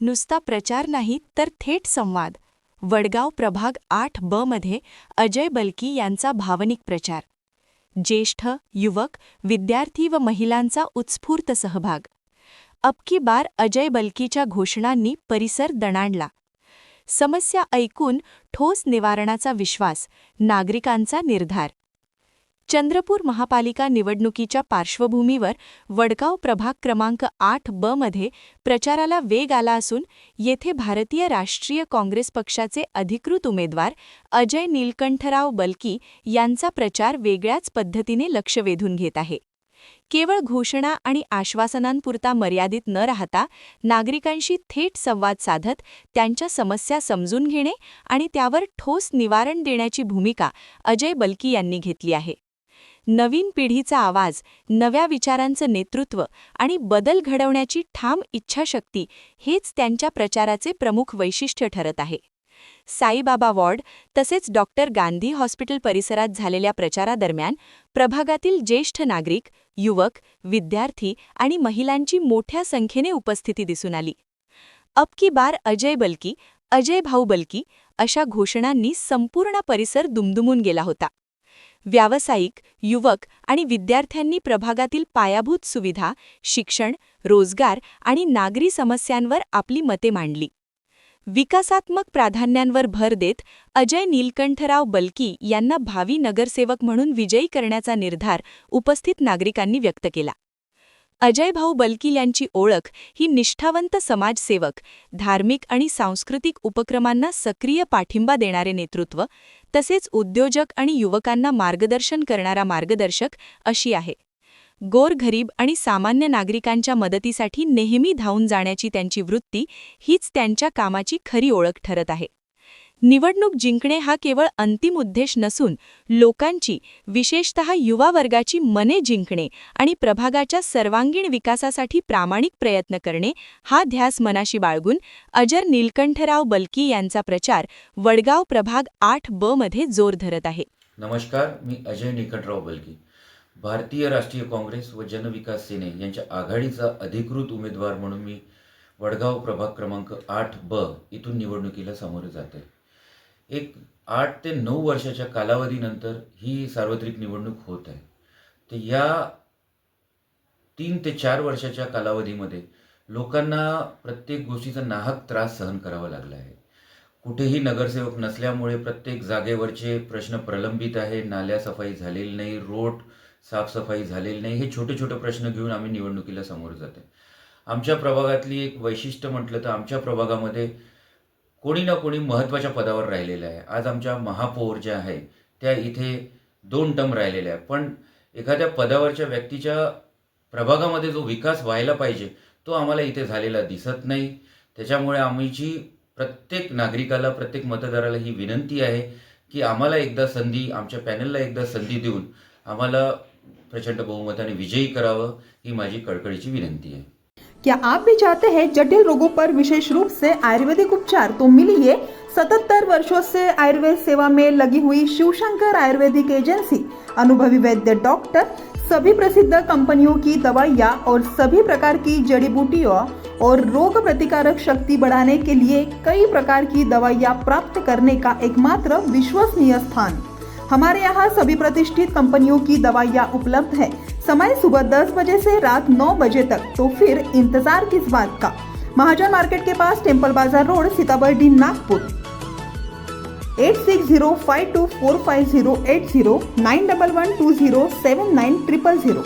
नुसता प्रचार नाही तर थेट संवाद. वडगाव प्रभाग 8 ब मध्ये अजय बलकी यांचा भावनिक प्रचार. ज्येष्ठ, युवक, विद्यार्थी व महिलांचा उत्स्फूर्त सहभाग. अब की बार अजय बलकीच्या घोषणांनी परिसर दणाणला. समस्या ऐकून ठोस निवारणाचा विश्वास, नागरिकांचा निर्धार. चंद्रपूर महापालिका निवडणुकीच्या पार्श्वभूमीवर वडगाव प्रभाग क्रमांक 8 ब मध्ये प्रचाराला वेग आला असून येथे भारतीय राष्ट्रीय काँग्रेस पक्षाचे अधिकृत उमेदवार अजय नीलकंठराव बलकी यांचा प्रचार वेगळ्याच पद्धतीने लक्ष वेधून घेत आहे. केवळ घोषणा आणि आश्वासनांपुरता मर्यादित न राहता नागरिकांशी थेट संवाद साधत त्यांच्या समस्या समजून घेणे आणि त्यावर ठोस निवारण देण्याची भूमिका अजय बलकी यांनी घेतली आहे. नवीन पिढीचा आवाज, नव्या विचारांचं नेतृत्व आणि बदल घडवण्याची ठाम इच्छाशक्ती हेच त्यांच्या प्रचाराचे प्रमुख वैशिष्ट्य ठरत आहे. साईबाबा वॉर्ड तसेच डॉक्टर गांधी हॉस्पिटल परिसरात झालेल्या प्रचारादरम्यान प्रभागातील ज्येष्ठ नागरिक, युवक, विद्यार्थी आणि महिलांची मोठ्या संख्येने उपस्थिती दिसून आली. अब की बार अजय बलकी, अजय भाऊ बलकी अशा घोषणांनी संपूर्ण परिसर दुमदुमून गेला होता. व्यावसायिक, युवक आणि विद्यार्थ्यांनी प्रभागातील पायाभूत सुविधा, शिक्षण, रोजगार आणि नागरी समस्यांवर आपली मते मांडली. विकासात्मक प्राधान्यांवर भर देत अजय नीलकंठराव बलकी यांना भावी नगरसेवक म्हणून विजयी करण्याचा निर्धार उपस्थित नागरिकांनी व्यक्त केला. अजय भाऊ बलकी यांची ओळख ही निष्ठावंत समाजसेवक, धार्मिक आणि सांस्कृतिक उपक्रमांना सक्रिय पाठिंबा देणारे नेतृत्व, तसेच उद्योजक आणि युवकांना मार्गदर्शन करणारा मार्गदर्शक अशी आहे. गोरगरीब आणि सामान्य नागरिकांच्या मदतीसाठी नेहमी धावून जाण्याची त्यांची वृत्ती हीच त्यांच्या कामाची खरी ओळख ठरत आहे. निवडणूक जिंकणे हा केवळ अंतिम उद्देश नसून लोकांची, विशेषतः युवा वर्गाची मने जिंकणे आणि प्रभागाच्या सर्वांगीण विकासासाठी प्रामाणिक प्रयत्न करणे हा ध्यास मनाशी बाळगून अजय नीलकंठराव बलकी यांचा प्रचार वडगाव प्रभाग 8 ब मध्ये जोर धरत आहे. नमस्कार, मी अजय नीलकंठराव बलकी, भारतीय राष्ट्रीय काँग्रेस व जनविकास सेने यांच्या आघाडीचा अधिकृत उमेदवार म्हणून मी वडगाव प्रभाग क्रमांक 8 ब इथून निवडणुकीला सामोरे जाते. एक 8 ते 9 वर्षाच्या कालावधीनंतर ही सार्वत्रिक निवडणूक होत आहे. तर या 3 ते 4 वर्षाच्या कालावधीमध्ये लोकांना प्रत्येक गोष्टीचा नाहक त्रास सहन करावा लागला आहे. कुठेही नगरसेवक नसल्यामुळे प्रत्येक जागेवरचे प्रश्न प्रलंबित आहे. नाल्या सफाई झालेली नाही, रोड साफसफाई झालेली नाही, हे छोटे छोटे प्रश्न घेऊन आम्ही निवडणुकीला सामोरे जातो. आमच्या प्रभागातली एक वैशिष्ट्य म्हटलं तर आमच्या प्रभागामध्ये कोणी ना कोणी महत्त्वाच्या पदावर राहिलेलं आहे. आज आमच्या महापौर ज्या आहे त्या इथे 2 टर्म राहिलेल्या आहे. पण एखाद्या पदावरच्या व्यक्तीच्या प्रभागामध्ये जो विकास व्हायला पाहिजे तो आम्हाला इथे झालेला दिसत नाही. त्याच्यामुळे आमची प्रत्येक नागरिकाला, प्रत्येक मतदाराला ही विनंती आहे की आम्हाला एकदा संधी, आमच्या पॅनलला एकदा संधी देऊन आम्हाला प्रचंड बहुमताने विजयी करावं, ही माझी कळकळीची विनंती आहे. क्या आप भी चाहते हैं जटिल रोगों पर विशेष रूप से आयुर्वेदिक उपचार? तो मिलिए 77 वर्षों से आयुर्वेद सेवा में लगी हुई शिवशंकर आयुर्वेदिक एजेंसी, अनुभवी वैद्य डॉक्टर, सभी प्रसिद्ध कंपनियों की दवाइयाँ और सभी प्रकार की जड़ी बूटियों और रोग प्रतिकारक शक्ति बढ़ाने के लिए कई प्रकार की दवाइयाँ प्राप्त करने का एकमात्र विश्वसनीय स्थान. हमारे यहाँ सभी प्रतिष्ठित कंपनियों की दवाइयाँ उपलब्ध है. समय सुबह 10 बजे से रात 9 बजे तक. तो फिर इंतजार किस बात का? महाजन मार्केट के पास, टेम्पल बाजार रोड, सीताबर्डी, नागपुर. 8605245080 9112079000.